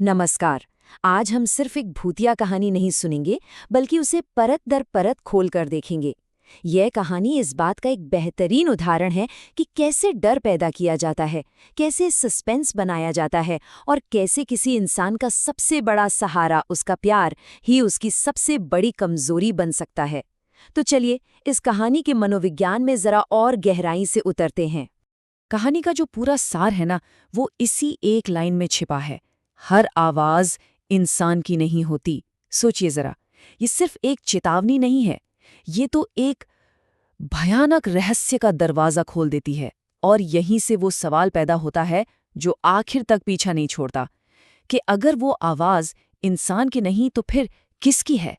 नमस्कार। आज हम सिर्फ एक भूतिया कहानी नहीं सुनेंगे, बल्कि उसे परत दर परत खोल कर देखेंगे। यह कहानी इस बात का एक बेहतरीन उदाहरण है कि कैसे डर पैदा किया जाता है, कैसे सस्पेंस बनाया जाता है और कैसे किसी इंसान का सबसे बड़ा सहारा, उसका प्यार, ही उसकी सबसे बड़ी कमजोरी बन सकता है। तो चलिए, इस कहानी के मनोविज्ञान में जरा और गहराई से उतरते हैं। कहानी का जो पूरा सार है ना, वो इसी एक लाइन में छिपा है। हर आवाज इंसान की नहीं होती। सोचिए जरा, ये सिर्फ एक चेतावनी नहीं है, ये तो एक भयानक रहस्य का दरवाजा खोल देती है। और यहीं से वो सवाल पैदा होता है जो आखिर तक पीछा नहीं छोड़ता, कि अगर वो आवाज इंसान की नहीं तो फिर किसकी है।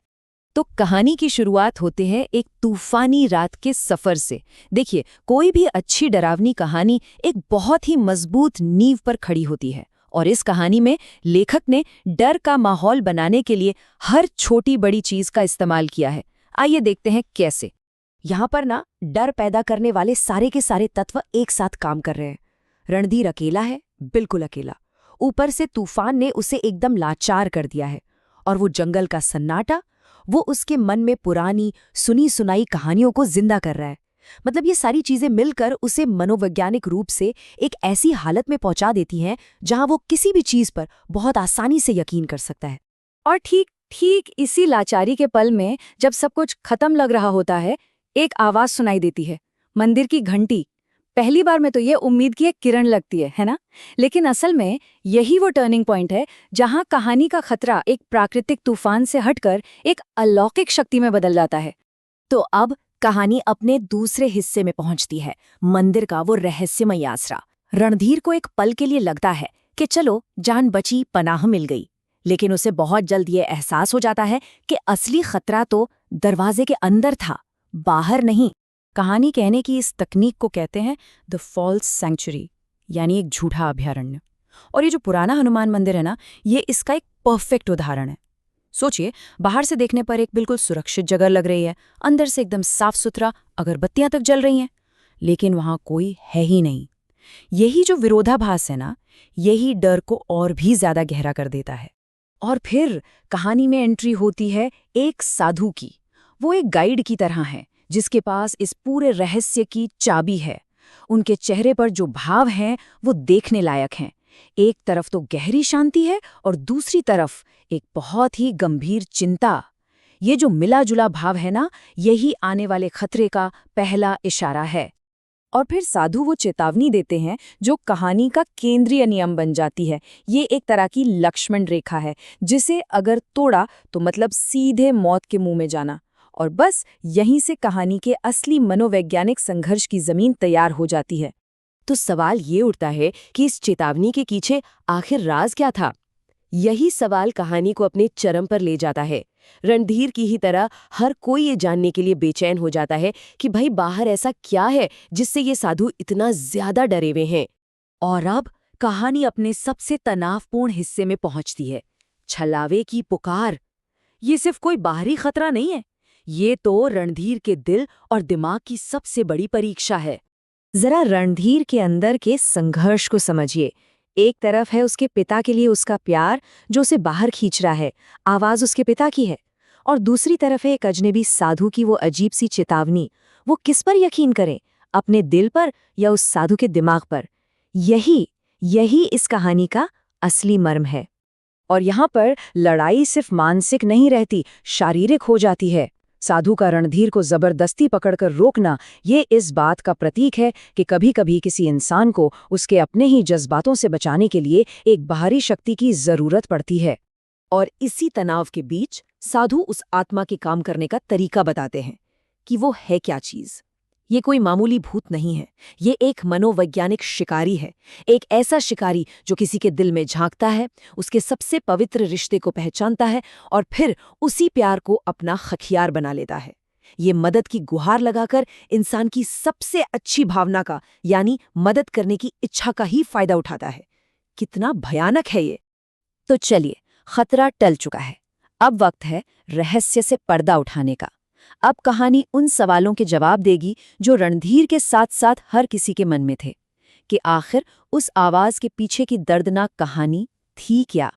तो कहानी की शुरुआत होते हैं एक तूफानी रात के सफर से। देखिए, कोई भी अच्छी डरावनी कहानी एक बहुत ही मजबूत नींव पर खड़ी होती है, और इस कहानी में लेखक ने डर का माहौल बनाने के लिए हर छोटी बड़ी चीज का इस्तेमाल किया है। आइए देखते हैं कैसे। यहाँ पर ना, डर पैदा करने वाले सारे के सारे तत्व एक साथ काम कर रहे हैं। रणधीर अकेला है, बिल्कुल अकेला। ऊपर से तूफान ने उसे एकदम लाचार कर दिया है, और वो जंगल का सन्नाटा, वो उसके मन में पुरानी सुनी सुनाई कहानियों को जिंदा कर रहा है। मतलब ये सारी चीजें मिलकर उसे मनोवैज्ञानिक रूप से एक ऐसी हालत में पहुंचा देती हैं जहां वो किसी भी चीज पर बहुत आसानी से यकीन कर सकता है। और ठीक ठीक इसी लाचारी के पल में, जब सब कुछ खत्म लग रहा होता है, एक आवाज सुनाई देती है, मंदिर की घंटी। पहली बार में तो ये उम्मीद की एक किरण लगती है ना? लेकिन असल में यही वो टर्निंग पॉइंट है जहां कहानी का खतरा एक प्राकृतिक तूफान से हटकर एक अलौकिक शक्ति में बदल जाता है। तो अब कहानी अपने दूसरे हिस्से में पहुंचती है, मंदिर का वो रहस्यमय आसरा। रणधीर को एक पल के लिए लगता है कि चलो जान बची, पनाह मिल गई। लेकिन उसे बहुत जल्द ये एहसास हो जाता है कि असली खतरा तो दरवाजे के अंदर था, बाहर नहीं। कहानी कहने की इस तकनीक को कहते हैं द फॉल्स सैंक्चुरी, यानी एक झूठा अभयारण्य। और ये जो पुराना हनुमान मंदिर है ना, ये इसका एक परफेक्ट उदाहरण है। सोचिए, बाहर से देखने पर एक बिल्कुल सुरक्षित जगह लग रही है, अंदर से एकदम साफ सुथरा, अगरबत्तियां तक जल रही हैं, लेकिन वहां कोई है ही नहीं। यही जो विरोधाभास है ना, यही डर को और भी ज्यादा गहरा कर देता है। और फिर कहानी में एंट्री होती है एक साधु की। वो एक गाइड की तरह है, जिसके पास इस पूरे रहस्य की चाबी है। उनके चेहरे पर जो भाव हैं वो देखने लायक हैं। एक तरफ तो गहरी शांति है, और दूसरी तरफ एक बहुत ही गंभीर चिंता। ये जो मिला जुला भाव है ना, यही आने वाले खतरे का पहला इशारा है। और फिर साधु वो चेतावनी देते हैं जो कहानी का केंद्रीय नियम बन जाती है। ये एक तरह की लक्ष्मण रेखा है, जिसे अगर तोड़ा तो मतलब सीधे मौत के मुंह में जाना। और बस यहीं से कहानी के असली मनोवैज्ञानिक संघर्ष की जमीन तैयार हो जाती है। तो सवाल ये उठता है कि इस चेतावनी के पीछे आखिर राज क्या था? यही सवाल कहानी को अपने चरम पर ले जाता है। रणधीर की ही तरह हर कोई ये जानने के लिए बेचैन हो जाता है कि भाई बाहर ऐसा क्या है जिससे ये साधु इतना ज्यादा डरे हुए हैं। और अब कहानी अपने सबसे तनावपूर्ण हिस्से में पहुंचती है, छलावे की पुकार। ये सिर्फ कोई बाहरी खतरा नहीं है, ये तो रणधीर के दिल और दिमाग की सबसे बड़ी परीक्षा है। जरा रणधीर के अंदर के संघर्ष को समझिए। एक तरफ है उसके पिता के लिए उसका प्यार, जो उसे बाहर खींच रहा है, आवाज उसके पिता की है। और दूसरी तरफ है एक अजनबी साधु की वो अजीब सी चेतावनी। वो किस पर यकीन करे, अपने दिल पर या उस साधु के दिमाग पर? यही यही इस कहानी का असली मर्म है। और यहाँ पर लड़ाई सिर्फ मानसिक नहीं रहती, शारीरिक हो जाती है। साधु का रणधीर को जबरदस्ती पकड़कर रोकना, ये इस बात का प्रतीक है कि कभी-कभी किसी इंसान को उसके अपने ही जज्बातों से बचाने के लिए एक बाहरी शक्ति की जरूरत पड़ती है। और इसी तनाव के बीच साधु उस आत्मा के काम करने का तरीका बताते हैं कि वो है क्या चीज। ये कोई मामूली भूत नहीं है, ये एक मनोवैज्ञानिक शिकारी है। एक ऐसा शिकारी जो किसी के दिल में झांकता है, उसके सबसे पवित्र रिश्ते को पहचानता है, और फिर उसी प्यार को अपना हथियार बना लेता है। ये मदद की गुहार लगाकर इंसान की सबसे अच्छी भावना का, यानी मदद करने की इच्छा का ही फायदा उठाता है। कितना भयानक है ये। तो चलिए, खतरा टल चुका है, अब वक्त है रहस्य से पर्दा उठाने का। अब कहानी उन सवालों के जवाब देगी जो रणधीर के साथ साथ हर किसी के मन में थे, कि आखिर उस आवाज के पीछे की दर्दनाक कहानी थी क्या।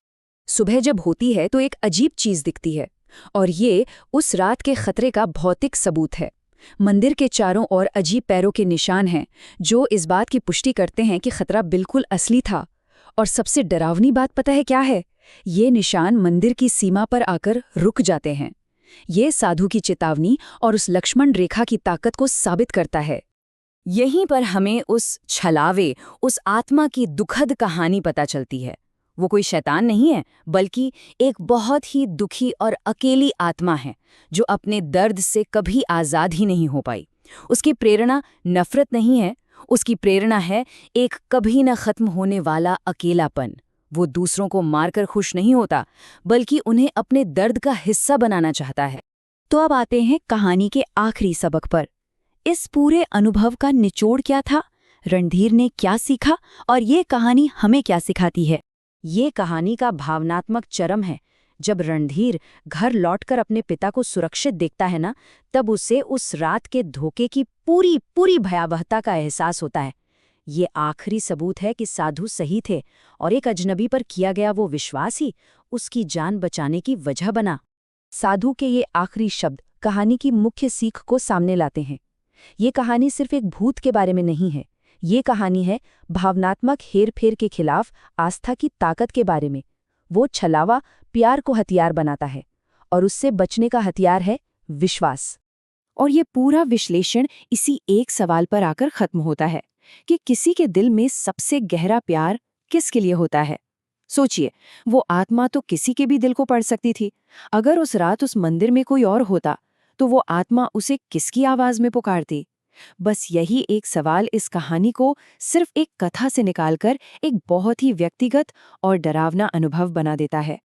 सुबह जब होती है तो एक अजीब चीज दिखती है, और ये उस रात के खतरे का भौतिक सबूत है। मंदिर के चारों ओर अजीब पैरों के निशान हैं, जो इस बात की पुष्टि करते हैं कि खतरा बिल्कुल असली था। और सबसे डरावनी बात पता है क्या है? ये निशान मंदिर की सीमा पर आकर रुक जाते हैं। ये साधु की चेतावनी और उस लक्ष्मण रेखा की ताकत को साबित करता है। यहीं पर हमें उस छलावे, उस आत्मा की दुखद कहानी पता चलती है। वो कोई शैतान नहीं है, बल्कि एक बहुत ही दुखी और अकेली आत्मा है, जो अपने दर्द से कभी आज़ाद ही नहीं हो पाई। उसकी प्रेरणा नफ़रत नहीं है, उसकी प्रेरणा है एक कभी न ख़त्म होने वाला अकेलापन। वो दूसरों को मारकर खुश नहीं होता, बल्कि उन्हें अपने दर्द का हिस्सा बनाना चाहता है। तो अब आते हैं कहानी के आखिरी सबक पर। इस पूरे अनुभव का निचोड़ क्या था? रणधीर ने क्या सीखा और ये कहानी हमें क्या सिखाती है? ये कहानी का भावनात्मक चरम है। जब रणधीर घर लौटकर अपने पिता को सुरक्षित देखता है ना, तब उसे उस रात के धोखे की पूरी पूरी भयावहता का एहसास होता है। ये आखिरी सबूत है कि साधु सही थे और एक अजनबी पर किया गया वो विश्वास ही उसकी जान बचाने की वजह बना। साधु के ये आखिरी शब्द कहानी की मुख्य सीख को सामने लाते हैं। ये कहानी सिर्फ एक भूत के बारे में नहीं है, ये कहानी है भावनात्मक हेरफेर के खिलाफ आस्था की ताकत के बारे में। वो छलावा प्यार को हथियार बनाता है और उससे बचने का हथियार है विश्वास। और ये पूरा विश्लेषण इसी एक सवाल पर आकर खत्म होता है कि किसी के दिल में सबसे गहरा प्यार किसके लिए होता है। सोचिए, वो आत्मा तो किसी के भी दिल को पढ़ सकती थी। अगर उस रात उस मंदिर में कोई और होता, तो वो आत्मा उसे किसकी आवाज में पुकारती? बस यही एक सवाल इस कहानी को सिर्फ एक कथा से निकालकर एक बहुत ही व्यक्तिगत और डरावना अनुभव बना देता है।